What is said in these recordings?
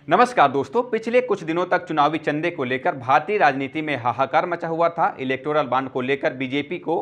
नमस्कार दोस्तों, पिछले कुछ दिनों तक चुनावी चंदे को लेकर भारतीय राजनीति में हाहाकार मचा हुआ था। इलेक्टोरल बॉन्ड को लेकर बीजेपी को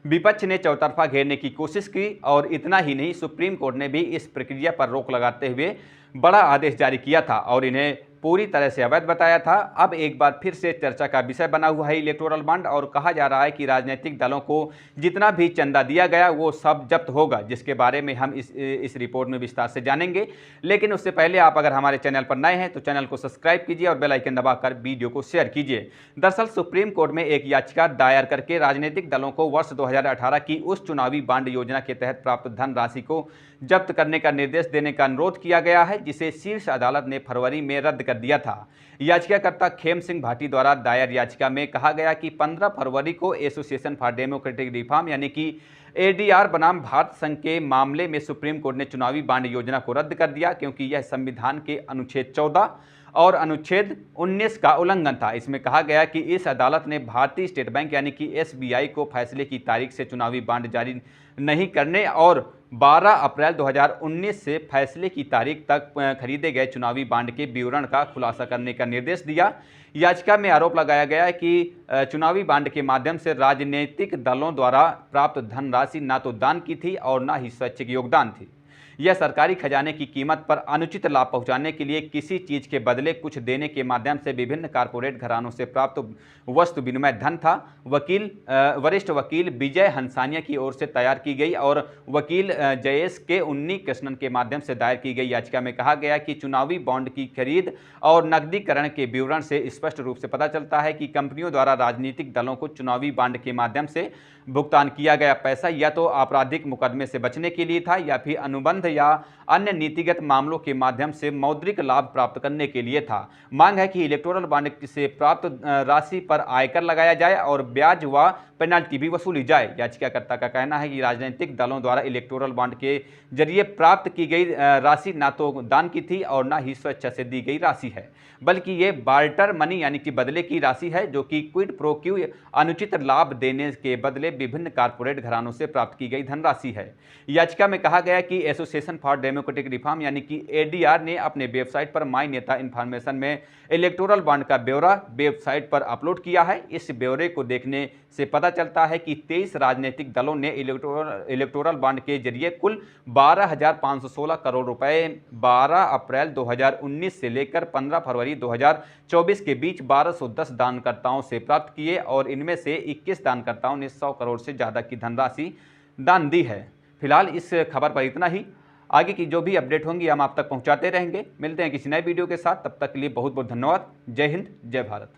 विपक्ष ने चौतरफा घेरने की कोशिश की और इतना ही नहीं, सुप्रीम कोर्ट ने भी इस प्रक्रिया पर रोक लगाते हुए बड़ा आदेश जारी किया था और इन्हें पूरी तरह से अवैध बताया था। अब एक बार फिर से चर्चा का विषय बना हुआ है इलेक्टोरल बॉन्ड और कहा जा रहा है कि राजनीतिक दलों को जितना भी चंदा दिया गया वो सब जब्त होगा, जिसके बारे में हम इस रिपोर्ट में विस्तार से जानेंगे। लेकिन उससे पहले आप अगर हमारे चैनल पर नए हैं तो चैनल को सब्सक्राइब कीजिए और बेल आइकन दबाकर वीडियो को शेयर कीजिए। दरअसल सुप्रीम कोर्ट में एक याचिका दायर करके राजनीतिक दलों को वर्ष 2018 की उस चुनावी बॉन्ड योजना के तहत प्राप्त धन राशि को जब्त करने का निर्देश देने का अनुरोध किया गया है, जिसे शीर्ष अदालत ने फरवरी में रद्द कर दिया था। याचिकाकर्ता खेम सिंह भाटी द्वारा दायर याचिका में कहा गया कि 15 फरवरी को एसोसिएशन फॉर डेमोक्रेटिक रिफॉर्म यानी कि एडीआर बनाम भारत संघ के मामले में सुप्रीम कोर्ट ने चुनावी बॉन्ड योजना को रद्द कर दिया, क्योंकि यह संविधान के अनुच्छेद 14 और अनुच्छेद 19 का उल्लंघन था। इसमें कहा गया कि इस अदालत ने भारतीय स्टेट बैंक यानी कि एसबीआई को फैसले की तारीख से चुनावी बॉन्ड जारी नहीं करने और 12 अप्रैल 2019 से फैसले की तारीख तक खरीदे गए चुनावी बॉन्ड के विवरण का खुलासा करने का निर्देश दिया। याचिका में आरोप लगाया गया है कि चुनावी बॉन्ड के माध्यम से राजनीतिक दलों द्वारा प्राप्त धनराशि न तो दान की थी और न ही स्वैच्छिक योगदान थी। यह सरकारी खजाने की कीमत पर अनुचित लाभ पहुंचाने के लिए किसी चीज के बदले कुछ देने के माध्यम से विभिन्न कारपोरेट घरानों से प्राप्त वस्तु विनिमय धन था। वरिष्ठ वकील विजय हंसानिया की ओर से तैयार की गई और वकील जयेश के उन्नी कृष्णन के माध्यम से दायर की गई याचिका में कहा गया कि चुनावी बॉन्ड की खरीद और नकदीकरण के विवरण से स्पष्ट रूप से पता चलता है कि कंपनियों द्वारा राजनीतिक दलों को चुनावी बॉन्ड के माध्यम से भुगतान किया गया पैसा या तो आपराधिक मुकदमे से बचने के लिए था या फिर अनुबंध या अन्य नीतिगत मामलों के माध्यम से मौद्रिक लाभ प्राप्त करने के लिए था। मांग है कि इलेक्टोरल बॉन्ड से प्राप्त राशि पर आयकर लगाया जाए और ब्याज व पेनल्टी भी वसूली जाए। याचिकाकर्ता का कहना है कि राजनीतिक दलों द्वारा इलेक्टोरल बॉन्ड के जरिए प्राप्त की गई राशि न तो दान की थी और न ही स्वेच्छा से दी गई राशि है, बल्कि ये बार्टर मनी यानी कि बदले की राशि है, जो कि क्विड प्रो क्यू अनुचित लाभ देने के बदले विभिन्न कारपोरेट घरानों से प्राप्त की गई धनराशि है। याचिका में कहा गया कि एसोसिएशन फॉर डेमोक्रेटिक रिफॉर्म यानी कि एडीआर ने अपने वेबसाइट पर माई नेता इन्फॉर्मेशन में इलेक्टोरल बॉन्ड का ब्यौरा वेबसाइट पर अपलोड किया है। इस ब्यौरे को देखने से पता चलता है कि 23 राजनीतिक दलों ने इलेक्टोरल बॉन्ड के जरिए कुल 12,516 करोड़ रुपए 12 अप्रैल 2019 से लेकर 15 फरवरी 2024 के बीच 1210 दानकर्ताओं से प्राप्त किए और इनमें से 21 दानकर्ताओं ने 100 करोड़ से ज़्यादा की धनराशि दान दी है। फिलहाल इस खबर पर इतना ही। आगे की जो भी अपडेट होंगी हम आप तक पहुंचाते रहेंगे। मिलते हैं किसी नए वीडियो के साथ, तब तक के लिए बहुत बहुत धन्यवाद। जय हिंद, जय भारत।